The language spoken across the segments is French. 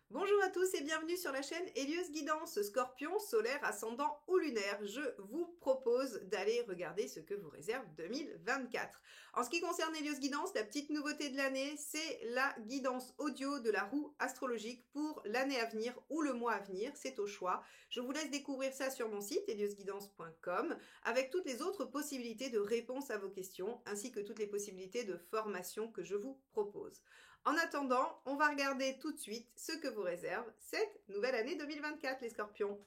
Bonjour à tous et bienvenue sur la chaîne Hélios Guidance, Scorpion, solaire, ascendant ou lunaire. Je vous propose d'aller regarder ce que vous réserve 2024. En ce qui concerne Hélios Guidance, la petite nouveauté de l'année, c'est la guidance audio de la roue astrologique pour l'année à venir ou le mois à venir, c'est au choix. Je vous laisse découvrir ça sur mon site heliosguidance.com avec toutes les autres possibilités de réponse à vos questions ainsi que toutes les possibilités de formation que je vous propose. En attendant, on va regarder tout de suite ce que vous réserve cette nouvelle année 2024, les scorpions.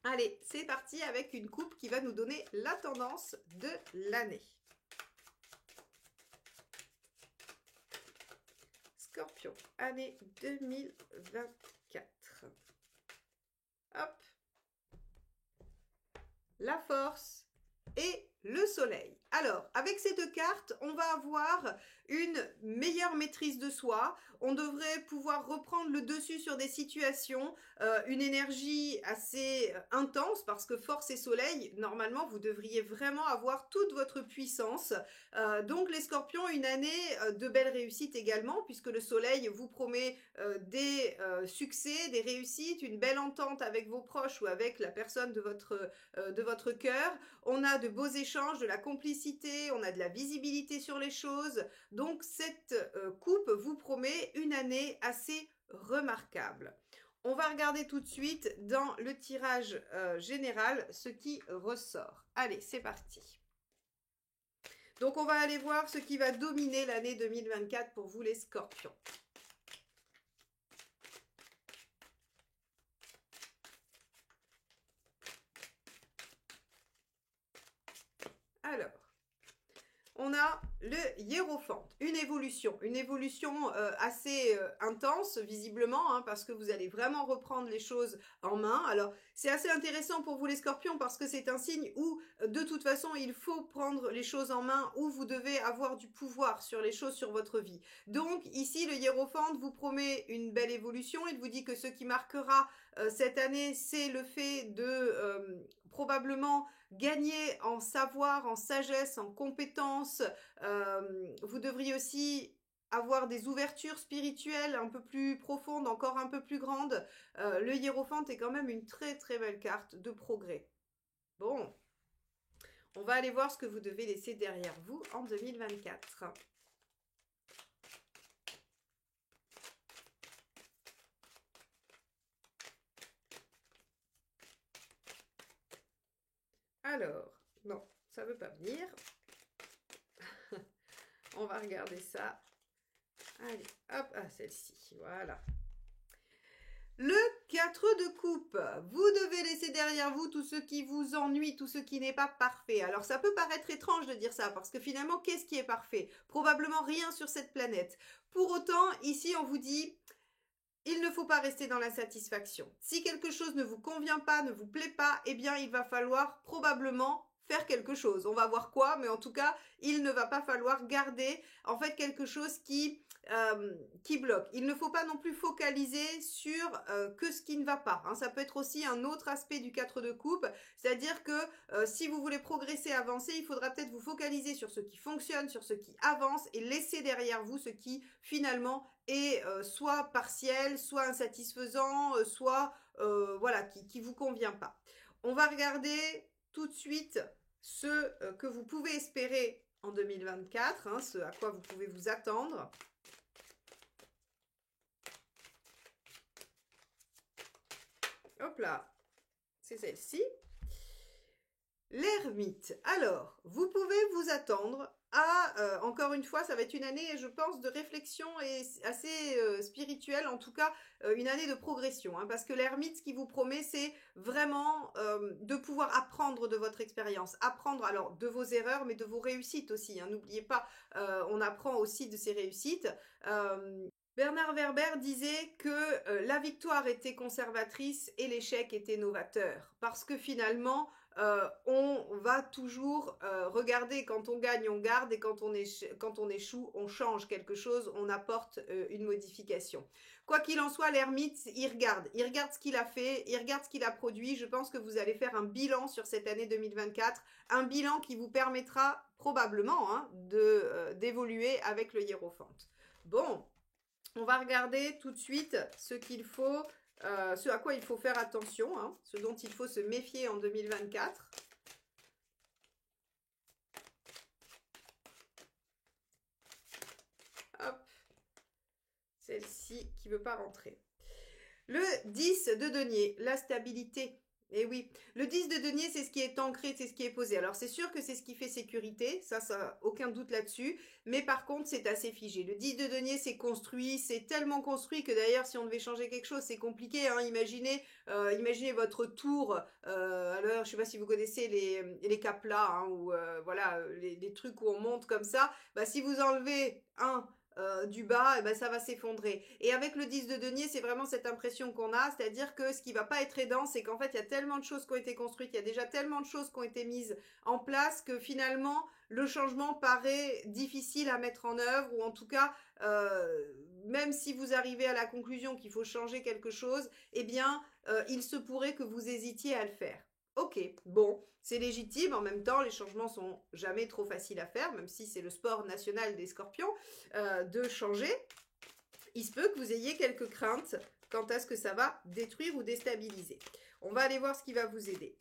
Allez, c'est parti avec une coupe qui va nous donner la tendance de l'année. Scorpion, année 2024. Hop. La force et le soleil. Alors, avec ces deux cartes, on va avoir une meilleure maîtrise de soi. On devrait pouvoir reprendre le dessus sur des situations, une énergie assez intense parce que force et soleil, normalement, vous devriez vraiment avoir toute votre puissance. Donc, les scorpions, une année de belles réussites également puisque le soleil vous promet des succès, des réussites, une belle entente avec vos proches ou avec la personne de votre cœur. On a de beaux échanges, de la complicité, on a de la visibilité sur les choses. Donc cette coupe vous promet une année assez remarquable. On va regarder tout de suite dans le tirage général ce qui ressort. Allez, c'est parti. Donc on va aller voir ce qui va dominer l'année 2024 pour vous les scorpions. Alors, on a le hiérophante, une évolution assez intense visiblement, hein, parce que vous allez vraiment reprendre les choses en main. Alors c'est assez intéressant pour vous les scorpions parce que c'est un signe où de toute façon il faut prendre les choses en main, où vous devez avoir du pouvoir sur les choses, sur votre vie. Donc ici le hiérophante vous promet une belle évolution, il vous dit que ce qui marquera cette année c'est le fait de probablement gagner en savoir, en sagesse, en compétences. Vous devriez aussi avoir des ouvertures spirituelles un peu plus profondes, encore un peu plus grandes. Le hiérophante est quand même une très très belle carte de progrès. Bon, on va aller voir ce que vous devez laisser derrière vous en 2024. Alors, non, ça ne veut pas venir. On va regarder ça. Allez, hop, ah, celle-ci, voilà. Le 4 de coupe, vous devez laisser derrière vous tout ce qui vous ennuie, tout ce qui n'est pas parfait. Alors ça peut paraître étrange de dire ça, parce que finalement, qu'est-ce qui est parfait? Probablement rien sur cette planète. Pour autant, ici, on vous dit, il ne faut pas rester dans l'insatisfaction. Si quelque chose ne vous convient pas, ne vous plaît pas, eh bien, il va falloir probablement faire quelque chose. On va voir quoi, mais en tout cas, il ne va pas falloir garder, en fait, quelque chose qui bloque. Il ne faut pas non plus focaliser sur que ce qui ne va pas. Hein. Ça peut être aussi un autre aspect du 4 de coupe, c'est-à-dire que si vous voulez progresser, avancer, il faudra peut-être vous focaliser sur ce qui fonctionne, sur ce qui avance et laisser derrière vous ce qui finalement est soit partiel, soit insatisfaisant, soit voilà, qui vous convient pas. On va regarder tout de suite ce que vous pouvez espérer en 2024, hein, ce à quoi vous pouvez vous attendre. Hop là, c'est celle-ci. L'ermite. Alors, vous pouvez vous attendre à, encore une fois, ça va être une année, je pense, de réflexion et assez spirituelle, en tout cas, une année de progression. Hein, parce que l'ermite, ce qui vous promet, c'est vraiment de pouvoir apprendre de votre expérience. Apprendre, alors, de vos erreurs, mais de vos réussites aussi. Hein, n'oubliez pas, on apprend aussi de ses réussites. Bernard Werber disait que la victoire était conservatrice et l'échec était novateur. Parce que finalement, on va toujours regarder, quand on gagne, on garde, et quand on échoue, on change quelque chose, on apporte une modification. Quoi qu'il en soit, l'ermite, il regarde ce qu'il a fait, il regarde ce qu'il a produit. Je pense que vous allez faire un bilan sur cette année 2024, un bilan qui vous permettra probablement hein, d'évoluer avec le hiérophante. Bon, on va regarder tout de suite ce qu'il faut, ce à quoi il faut faire attention, hein, ce dont il faut se méfier en 2024. Hop, celle-ci qui ne veut pas rentrer. Le 10 de denier, la stabilité. Et oui, le 10 de denier, c'est ce qui est ancré, c'est ce qui est posé. Alors, c'est sûr que c'est ce qui fait sécurité, ça, aucun doute là-dessus. Mais par contre, c'est assez figé. Le 10 de denier, c'est construit, c'est tellement construit que d'ailleurs, si on devait changer quelque chose, c'est compliqué. Hein. Imaginez votre tour. Alors, je sais pas si vous connaissez les caplas, hein, ou voilà, les trucs où on monte comme ça. Bah, si vous enlevez du bas, et ben ça va s'effondrer. Et avec le 10 de denier, c'est vraiment cette impression qu'on a, c'est-à-dire que ce qui va pas être aidant, c'est qu'en fait, il y a tellement de choses qui ont été construites, il y a déjà tellement de choses qui ont été mises en place que finalement, le changement paraît difficile à mettre en œuvre, ou en tout cas, même si vous arrivez à la conclusion qu'il faut changer quelque chose, eh bien, il se pourrait que vous hésitiez à le faire. Ok, bon, c'est légitime. En même temps, les changements sont jamais trop faciles à faire, même si c'est le sport national des scorpions, de changer. Il se peut que vous ayez quelques craintes quant à ce que ça va détruire ou déstabiliser. On va aller voir ce qui va vous aider.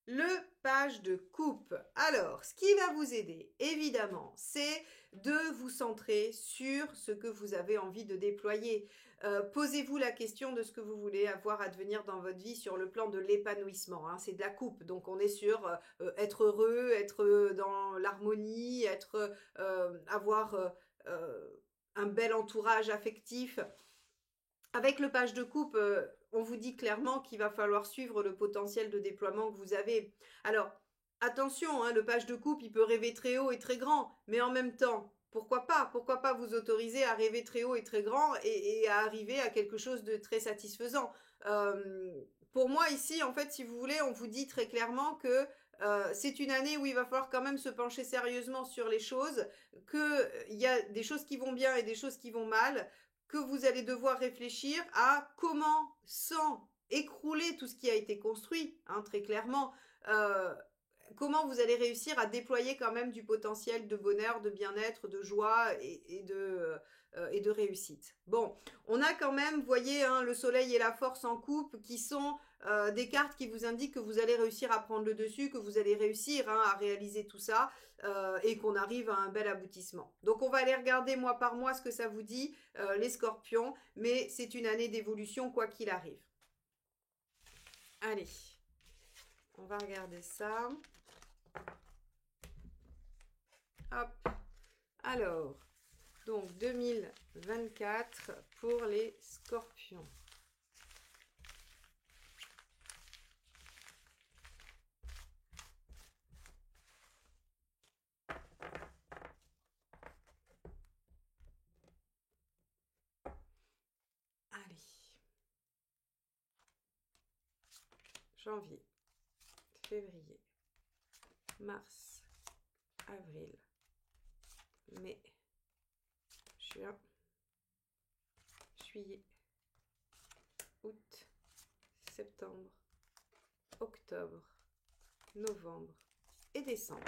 Le page de coupe. Alors, ce qui va vous aider, évidemment, c'est de vous centrer sur ce que vous avez envie de déployer. Posez-vous la question de ce que vous voulez avoir à devenir dans votre vie sur le plan de l'épanouissement. Hein. C'est de la coupe, donc on est sur être heureux, être dans l'harmonie, avoir un bel entourage affectif. Avec le page de coupe, on vous dit clairement qu'il va falloir suivre le potentiel de déploiement que vous avez. Alors, attention, hein, le page de coupe, il peut rêver très haut et très grand, mais en même temps, pourquoi pas vous autoriser à rêver très haut et très grand et à arriver à quelque chose de très satisfaisant. Pour moi, ici, en fait, si vous voulez, on vous dit très clairement que c'est une année où il va falloir quand même se pencher sérieusement sur les choses, qu'il y a des choses qui vont bien et des choses qui vont mal, que vous allez devoir réfléchir à comment, sans écrouler tout ce qui a été construit, hein, très clairement, comment vous allez réussir à déployer quand même du potentiel de bonheur, de bien-être, de joie et de réussite. Bon, on a quand même, vous voyez, hein, le soleil et la force en coupe qui sont des cartes qui vous indiquent que vous allez réussir à prendre le dessus, que vous allez réussir hein, à réaliser tout ça et qu'on arrive à un bel aboutissement. Donc on va aller regarder mois par mois ce que ça vous dit, les scorpions, mais c'est une année d'évolution quoi qu'il arrive. Allez, on va regarder ça. Hop, alors, donc 2024 pour les scorpions. Janvier, février, mars, avril, mai, juin, juillet, août, septembre, octobre, novembre et décembre.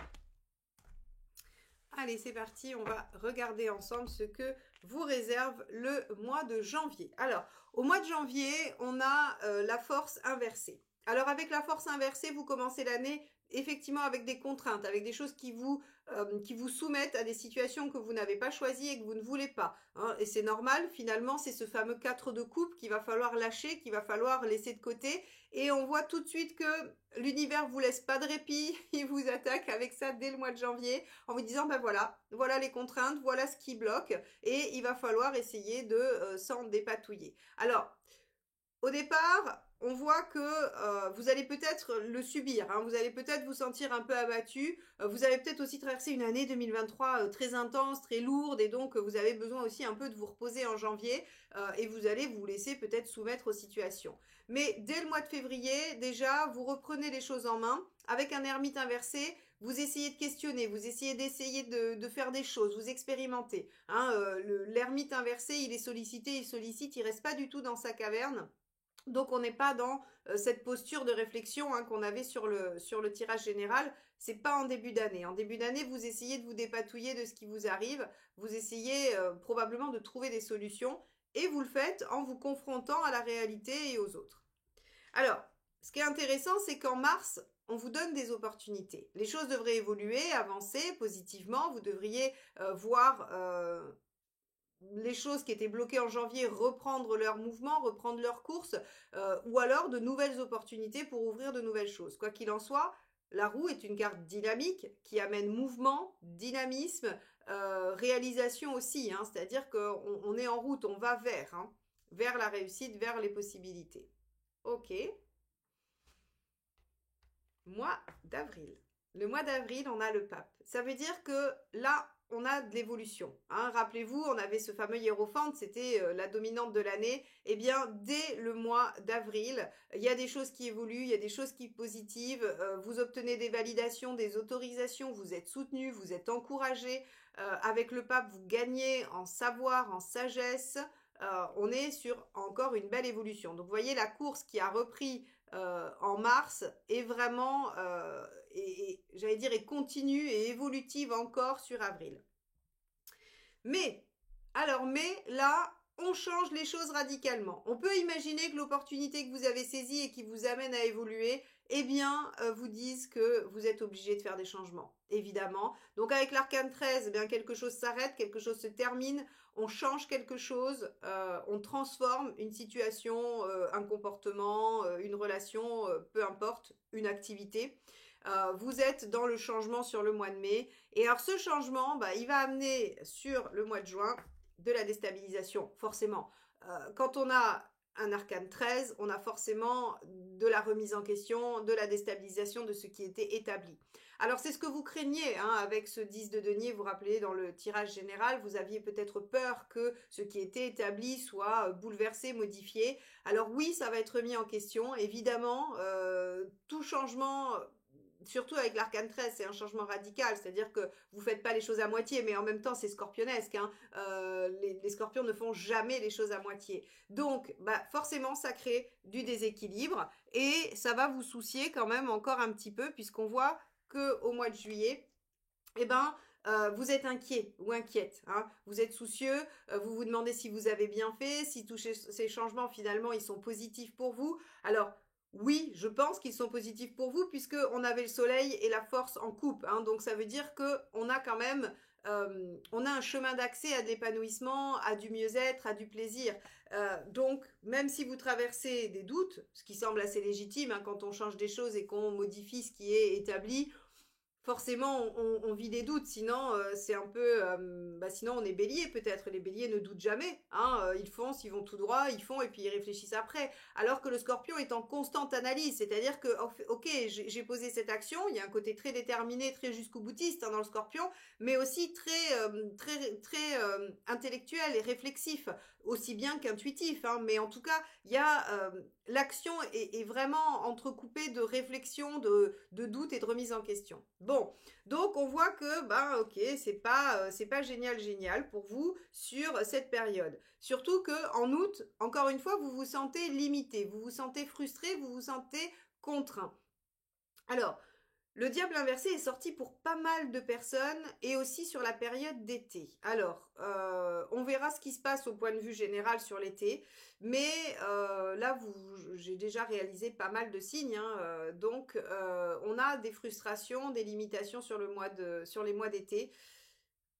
Allez, c'est parti, on va regarder ensemble ce que vous réserve le mois de janvier. Alors, au mois de janvier, on a la force inversée. Alors, avec la force inversée, vous commencez l'année effectivement avec des contraintes, avec des choses qui vous soumettent à des situations que vous n'avez pas choisies et que vous ne voulez pas. Hein. Et c'est normal, finalement, c'est ce fameux 4 de coupe qu'il va falloir lâcher, qu'il va falloir laisser de côté. Et on voit tout de suite que l'univers vous laisse pas de répit, il vous attaque avec ça dès le mois de janvier, en vous disant, ben voilà les contraintes, voilà ce qui bloque, et il va falloir essayer de s'en dépatouiller. Alors, au départ, on voit que vous allez peut-être le subir, hein, vous allez peut-être vous sentir un peu abattu, vous avez peut-être aussi traversé une année 2023 très intense, très lourde, et donc vous avez besoin aussi un peu de vous reposer en janvier, et vous allez vous laisser peut-être soumettre aux situations. Mais dès le mois de février, déjà, vous reprenez les choses en main, avec un ermite inversé, vous essayez de questionner, vous essayez de faire des choses, vous expérimentez. Hein, l'ermite inversé, il est sollicité, il sollicite, il reste pas du tout dans sa caverne. Donc on n'est pas dans cette posture de réflexion hein, qu'on avait sur le tirage général. C'est pas en début d'année. En début d'année, vous essayez de vous dépatouiller de ce qui vous arrive. Vous essayez probablement de trouver des solutions. Et vous le faites en vous confrontant à la réalité et aux autres. Alors, ce qui est intéressant, c'est qu'en mars, on vous donne des opportunités. Les choses devraient évoluer, avancer positivement. Vous devriez voir les choses qui étaient bloquées en janvier reprendre leur mouvement, reprendre leur course, ou alors de nouvelles opportunités pour ouvrir de nouvelles choses. Quoi qu'il en soit, la roue est une carte dynamique qui amène mouvement, dynamisme, réalisation aussi. Hein, c'est-à-dire qu'on est en route, on va vers la réussite, vers les possibilités. Ok. Mois d'avril. Le mois d'avril, on a le pape. Ça veut dire que là, on a de l'évolution. Hein. Rappelez-vous, on avait ce fameux hiérophante, c'était la dominante de l'année. Eh bien, dès le mois d'avril, il y a des choses qui évoluent, il y a des choses qui sont positives. Vous obtenez des validations, des autorisations, vous êtes soutenu, vous êtes encouragé. Avec le pape, vous gagnez en savoir, en sagesse. On est sur encore une belle évolution. Donc, vous voyez, la course qui a repris en mars est vraiment, j'allais dire, est continue et évolutive encore sur avril. Mais là, on change les choses radicalement. On peut imaginer que l'opportunité que vous avez saisie et qui vous amène à évoluer, eh bien, vous dise que vous êtes obligé de faire des changements, évidemment. Donc avec l'arcane 13, eh bien, quelque chose s'arrête, quelque chose se termine, on change quelque chose, on transforme une situation, un comportement, une relation, peu importe, une activité. Vous êtes dans le changement sur le mois de mai. Et alors ce changement, bah, il va amener sur le mois de juin de la déstabilisation, forcément. Quand on a un arcane 13, on a forcément de la remise en question, de la déstabilisation de ce qui était établi. Alors c'est ce que vous craignez hein, avec ce 10 de denier, vous vous rappelez dans le tirage général, vous aviez peut-être peur que ce qui était établi soit bouleversé, modifié. Alors oui, ça va être mis en question, évidemment, tout changement surtout avec l'arcane 13, c'est un changement radical, c'est-à-dire que vous faites pas les choses à moitié, mais en même temps c'est scorpionesque. Hein. Les scorpions ne font jamais les choses à moitié. Donc, bah, forcément, ça crée du déséquilibre et ça va vous soucier quand même encore un petit peu, puisqu'on voit qu'au mois de juillet, eh ben, vous êtes inquiet ou inquiète, hein. Vous êtes soucieux, vous vous demandez si vous avez bien fait, si tous ces changements finalement ils sont positifs pour vous. Alors oui, je pense qu'ils sont positifs pour vous puisque on avait le soleil et la force en coupe, hein. Donc ça veut dire que on a quand même on a un chemin d'accès à de l'épanouissement, à du mieux-être, à du plaisir. Donc, même si vous traversez des doutes, ce qui semble assez légitime hein, quand on change des choses et qu'on modifie ce qui est établi, forcément on vit des doutes, sinon c'est un peu, sinon on est bélier peut-être, les béliers ne doutent jamais, hein, ils foncent, ils vont tout droit, ils font et puis ils réfléchissent après, alors que le scorpion est en constante analyse, c'est-à-dire que ok j'ai posé cette action, il y a un côté très déterminé, très jusqu'au boutiste hein, dans le scorpion, mais aussi très intellectuel et réflexif, aussi bien qu'intuitif, hein, mais en tout cas il y a l'action est vraiment entrecoupée de réflexion, de doute et de remise en question. Bon, donc on voit que, ok, c'est pas génial pour vous sur cette période. Surtout que en août, encore une fois, vous vous sentez limité, vous vous sentez frustré, vous vous sentez contraint. Alors, le diable inversé est sorti pour pas mal de personnes et aussi sur la période d'été. Alors, on verra ce qui se passe au point de vue général sur l'été, mais là, j'ai déjà réalisé pas mal de signes, hein, donc on a des frustrations, des limitations sur les mois d'été.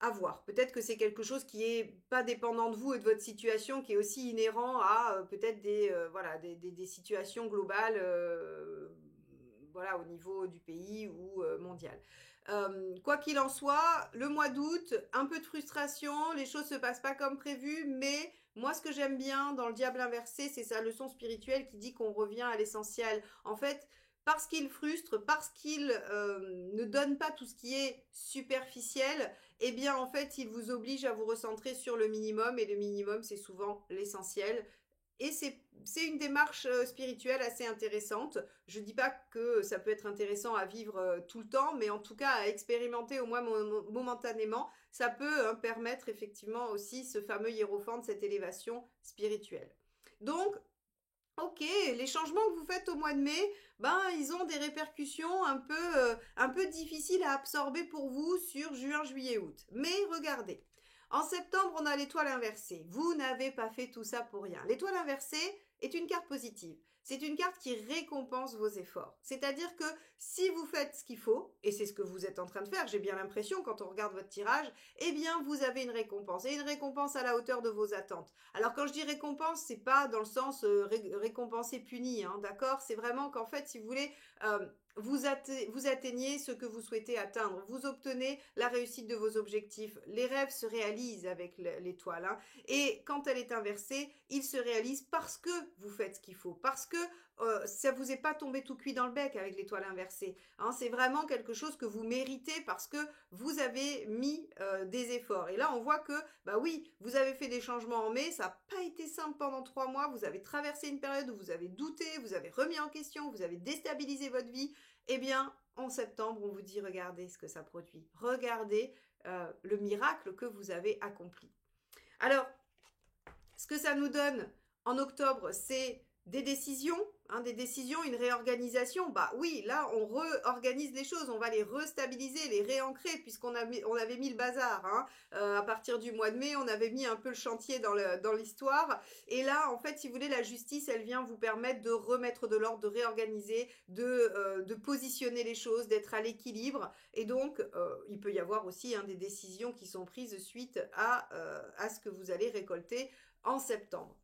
À voir. Peut-être que c'est quelque chose qui est pas dépendant de vous et de votre situation, qui est aussi inhérent à peut-être des situations globales, voilà, au niveau du pays ou mondial. Quoi qu'il en soit, le mois d'août, un peu de frustration, les choses se passent pas comme prévu, mais moi, ce que j'aime bien dans le diable inversé, c'est sa leçon spirituelle qui dit qu'on revient à l'essentiel. En fait, parce qu'il frustre, parce qu'il ne donne pas tout ce qui est superficiel, eh bien, en fait, il vous oblige à vous recentrer sur le minimum, et le minimum, c'est souvent l'essentiel. Et c'est une démarche spirituelle assez intéressante. Je ne dis pas que ça peut être intéressant à vivre tout le temps, mais en tout cas à expérimenter au moins momentanément, ça peut permettre effectivement aussi ce fameux hiérophant, cette élévation spirituelle. Donc, ok, les changements que vous faites au mois de mai, ben ils ont des répercussions un peu difficiles à absorber pour vous sur juin, juillet, août. Mais regardez, en septembre, on a l'étoile inversée. Vous n'avez pas fait tout ça pour rien. L'étoile inversée est une carte positive. C'est une carte qui récompense vos efforts. C'est-à-dire que si vous faites ce qu'il faut, et c'est ce que vous êtes en train de faire, j'ai bien l'impression quand on regarde votre tirage, eh bien vous avez une récompense, et une récompense à la hauteur de vos attentes. Alors quand je dis récompense, c'est pas dans le sens récompenser puni, hein, d'accord? C'est vraiment qu'en fait, si vous voulez, vous atteignez ce que vous souhaitez atteindre, vous obtenez la réussite de vos objectifs. Les rêves se réalisent avec l'étoile, hein, et quand elle est inversée, ils se réalisent parce que vous faites ce qu'il faut, parce que ça vous est pas tombé tout cuit dans le bec avec l'étoile inversée, hein, c'est vraiment quelque chose que vous méritez parce que vous avez mis des efforts. Et là, on voit que, bah oui, vous avez fait des changements en mai, ça n'a pas été simple pendant 3 mois, vous avez traversé une période où vous avez douté, vous avez remis en question, vous avez déstabilisé votre vie. Eh bien, en septembre, on vous dit, regardez ce que ça produit. Regardez le miracle que vous avez accompli. Alors, ce que ça nous donne en octobre, c'est des décisions, une réorganisation. Bah oui, là, on réorganise les choses, on va les restabiliser, les réancrer, puisqu'on avait mis le bazar. Hein. À partir du mois de mai, on avait mis un peu le chantier dans l'histoire. Et là, en fait, si vous voulez, la justice, elle vient vous permettre de remettre de l'ordre, de réorganiser, de positionner les choses, d'être à l'équilibre. Et donc, il peut y avoir aussi des décisions qui sont prises suite à ce que vous allez récolter en septembre.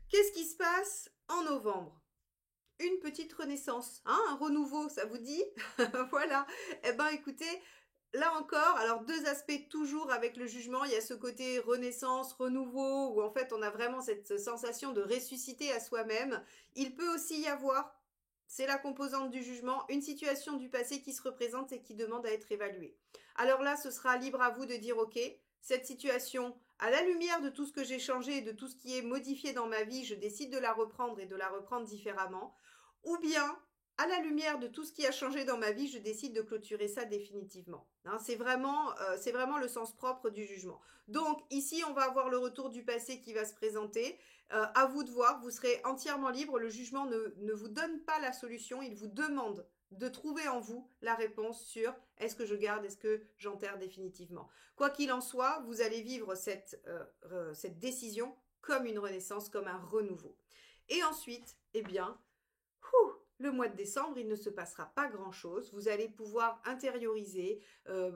Qu'est-ce qui se passe en novembre? Une petite renaissance, hein, un renouveau, ça vous dit? Voilà. Eh ben, écoutez, là encore, alors 2 aspects toujours avec le jugement. Il y a ce côté renaissance, renouveau, où en fait on a vraiment cette sensation de ressusciter à soi-même. Il peut aussi y avoir, c'est la composante du jugement, une situation du passé qui se représente et qui demande à être évaluée. Alors là, ce sera libre à vous de dire, ok, cette situation, à la lumière de tout ce que j'ai changé et de tout ce qui est modifié dans ma vie, je décide de la reprendre et de la reprendre différemment. Ou bien, à la lumière de tout ce qui a changé dans ma vie, je décide de clôturer ça définitivement. Hein, c'est vraiment le sens propre du jugement. Donc ici, on va avoir le retour du passé qui va se présenter. À vous de voir, vous serez entièrement libre. Le jugement ne vous donne pas la solution, il vous demande de trouver en vous la réponse sur est-ce que je garde, est-ce que j'enterre définitivement. Quoi qu'il en soit, vous allez vivre cette décision comme une renaissance, comme un renouveau. Et ensuite, eh bien, le mois de décembre, il ne se passera pas grand-chose. Vous allez pouvoir intérioriser,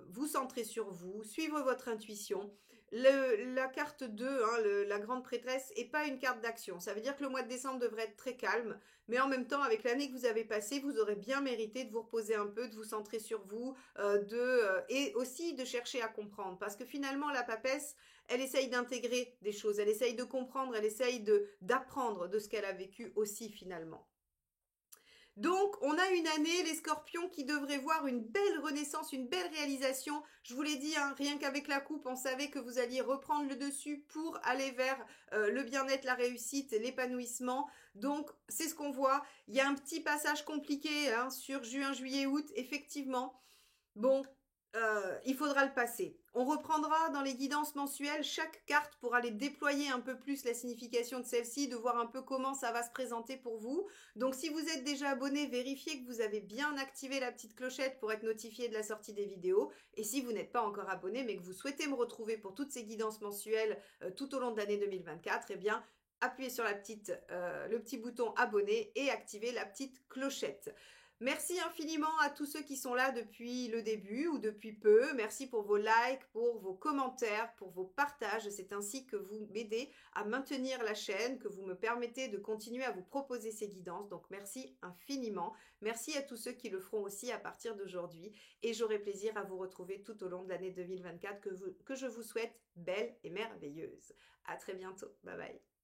vous centrer sur vous, suivre votre intuition. La carte 2, hein, la grande prêtresse, n'est pas une carte d'action. Ça veut dire que le mois de décembre devrait être très calme, mais en même temps, avec l'année que vous avez passée, vous aurez bien mérité de vous reposer un peu, de vous centrer sur vous, et aussi de chercher à comprendre. Parce que finalement, la papesse, elle essaye d'intégrer des choses, elle essaye de comprendre, elle essaye d'apprendre de ce qu'elle a vécu aussi finalement. Donc, on a une année, les scorpions, qui devraient voir une belle renaissance, une belle réalisation. Je vous l'ai dit, hein, rien qu'avec la coupe, on savait que vous alliez reprendre le dessus pour aller vers le bien-être, la réussite, l'épanouissement. Donc, c'est ce qu'on voit. Il y a un petit passage compliqué hein, sur juin, juillet, août, effectivement. Bon, il faudra le passer. On reprendra dans les guidances mensuelles chaque carte pour aller déployer un peu plus la signification de celle-ci, de voir un peu comment ça va se présenter pour vous. Donc si vous êtes déjà abonné, vérifiez que vous avez bien activé la petite clochette pour être notifié de la sortie des vidéos. Et si vous n'êtes pas encore abonné mais que vous souhaitez me retrouver pour toutes ces guidances mensuelles tout au long de l'année 2024, eh bien appuyez sur le petit bouton abonner et activez la petite clochette. Merci infiniment à tous ceux qui sont là depuis le début ou depuis peu. Merci pour vos likes, pour vos commentaires, pour vos partages. C'est ainsi que vous m'aidez à maintenir la chaîne, que vous me permettez de continuer à vous proposer ces guidances. Donc merci infiniment. Merci à tous ceux qui le feront aussi à partir d'aujourd'hui. Et j'aurai plaisir à vous retrouver tout au long de l'année 2024 que je vous souhaite belle et merveilleuse. À très bientôt. Bye bye.